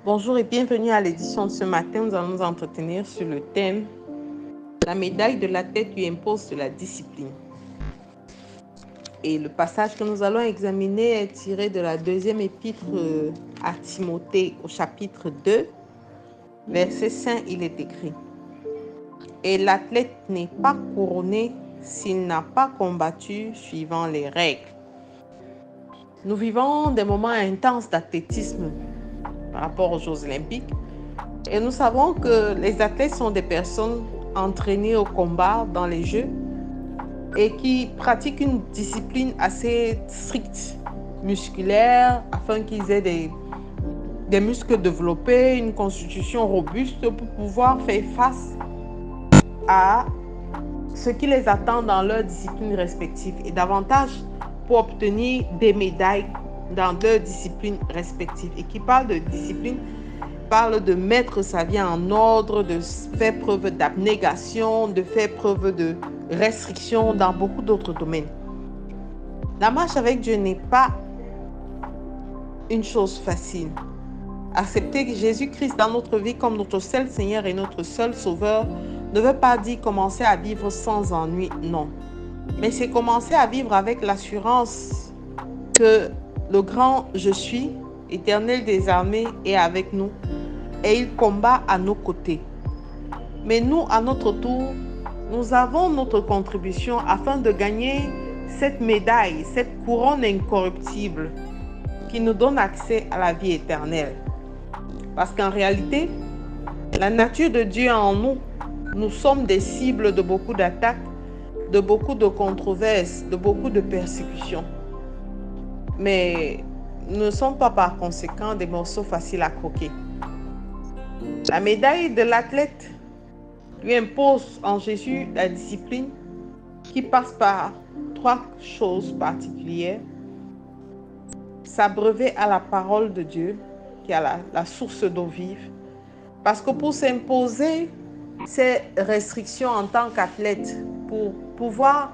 Bonjour et bienvenue à l'édition de ce matin. Nous allons nous entretenir sur le thème « La médaille de l'athlète lui impose de la discipline ». Et le passage que nous allons examiner est tiré de la deuxième épître à Timothée au chapitre 2, verset 5, il est écrit « Et l'athlète n'est pas couronné s'il n'a pas combattu suivant les règles. » Nous vivons des moments intenses d'athlétisme par rapport aux Jeux olympiques. Et nous savons que les athlètes sont des personnes entraînées au combat dans les Jeux et qui pratiquent une discipline assez stricte, musculaire, afin qu'ils aient des muscles développés, une constitution robuste pour pouvoir faire face à ce qui les attend dans leur discipline respective et davantage pour obtenir des médailles dans leurs disciplines respectives. Et qui parle de discipline, parle de mettre sa vie en ordre, de faire preuve d'abnégation, de faire preuve de restriction dans beaucoup d'autres domaines. La marche avec Dieu n'est pas une chose facile. Accepter Jésus-Christ dans notre vie comme notre seul Seigneur et notre seul Sauveur ne veut pas dire commencer à vivre sans ennui, non. Mais c'est commencer à vivre avec l'assurance que le grand Je suis, Éternel des armées, est avec nous et il combat à nos côtés. Mais nous, à notre tour, nous avons notre contribution afin de gagner cette médaille, cette couronne incorruptible qui nous donne accès à la vie éternelle. Parce qu'en réalité, la nature de Dieu en nous, nous sommes des cibles de beaucoup d'attaques, de beaucoup de controverses, de beaucoup de persécutions. Mais nous ne sommes pas par conséquent des morceaux faciles à croquer. La médaille de l'athlète lui impose en Jésus la discipline qui passe par trois choses particulières. S'abreuver à la parole de Dieu, qui est la source d'eau vive. Parce que pour s'imposer ces restrictions en tant qu'athlète, pour pouvoir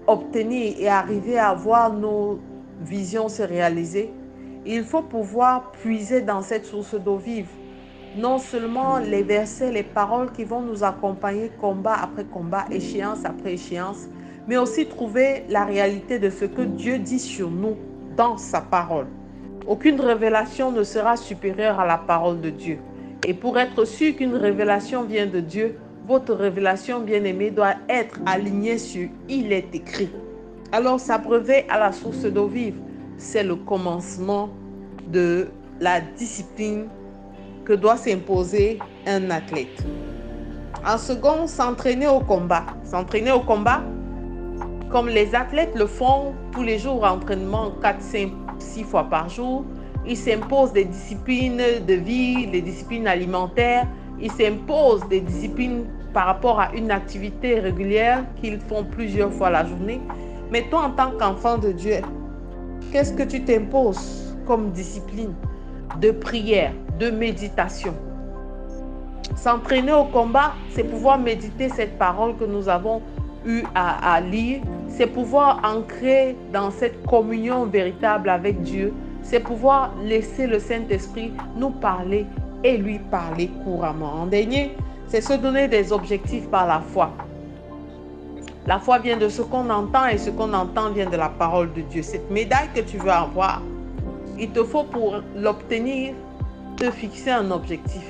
obtenir et arriver à voir nos visions se réaliser, il faut pouvoir puiser dans cette source d'eau vive. Non seulement les versets, les paroles qui vont nous accompagner combat après combat, échéance après échéance, mais aussi trouver la réalité de ce que Dieu dit sur nous dans sa parole. Aucune révélation ne sera supérieure à la parole de Dieu. Et pour être sûr qu'une révélation vient de Dieu, votre révélation, bien-aimée, doit être alignée sur « Il est écrit ». Alors, s'abreuver à la source d'eau vive, c'est le commencement de la discipline que doit s'imposer un athlète. En second, s'entraîner au combat. S'entraîner au combat, comme les athlètes le font tous les jours, entraînement 4, 5, 6 fois par jour. Ils s'imposent des disciplines de vie, des disciplines alimentaires. Ils s'imposent des disciplines par rapport à une activité régulière qu'ils font plusieurs fois la journée. Mais toi, en tant qu'enfant de Dieu, qu'est-ce que tu t'imposes comme discipline de prière, de méditation? S'entraîner au combat, c'est pouvoir méditer cette parole que nous avons eu à lire. C'est pouvoir ancrer dans cette communion véritable avec Dieu. C'est pouvoir laisser le Saint-Esprit nous parler et lui parler couramment. En dernier, c'est se donner des objectifs par la foi. La foi vient de ce qu'on entend et ce qu'on entend vient de la parole de Dieu. Cette médaille que tu veux avoir, il te faut pour l'obtenir, te fixer un objectif.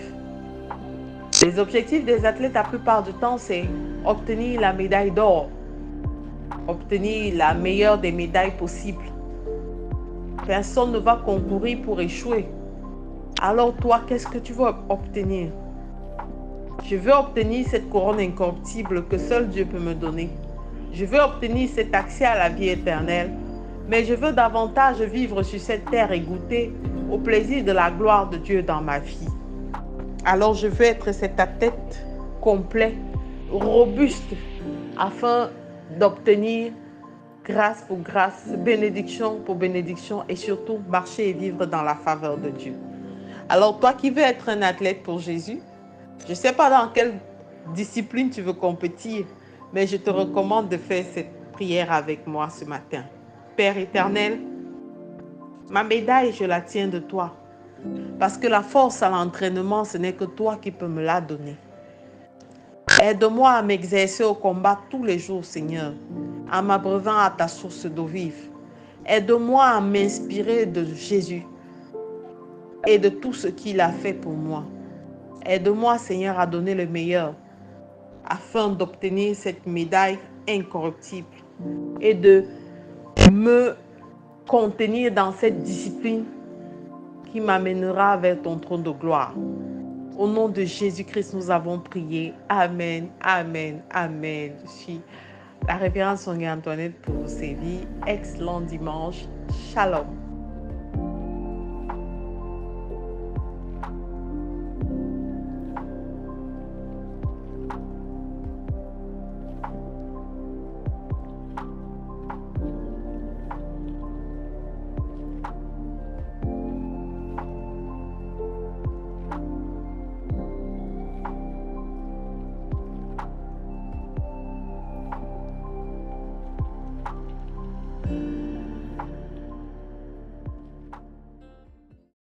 Les objectifs des athlètes, la plupart du temps, c'est obtenir la médaille d'or, obtenir la meilleure des médailles possibles. Personne ne va concourir pour échouer. Alors toi, qu'est-ce que tu veux obtenir? Je veux obtenir cette couronne incorruptible que seul Dieu peut me donner. Je veux obtenir cet accès à la vie éternelle, mais je veux davantage vivre sur cette terre et goûter au plaisir de la gloire de Dieu dans ma vie. Alors je veux être cet athlète complet, robuste, afin d'obtenir grâce pour grâce, bénédiction pour bénédiction et surtout marcher et vivre dans la faveur de Dieu. Alors toi qui veux être un athlète pour Jésus, je ne sais pas dans quelle discipline tu veux compétir, mais je te recommande de faire cette prière avec moi ce matin. Père éternel, ma médaille, je la tiens de toi. Parce que la force à l'entraînement, ce n'est que toi qui peux me la donner. Aide-moi à m'exercer au combat tous les jours, Seigneur, en m'abreuvant à ta source d'eau vive. Aide-moi à m'inspirer de Jésus et de tout ce qu'il a fait pour moi. Aide-moi, Seigneur, à donner le meilleur afin d'obtenir cette médaille incorruptible et de me contenir dans cette discipline qui m'amènera vers ton trône de gloire. Au nom de Jésus-Christ, nous avons prié. Amen, amen, amen. Je suis la révérende Sonia Antoinette pour vous servir. Excellent dimanche. Shalom.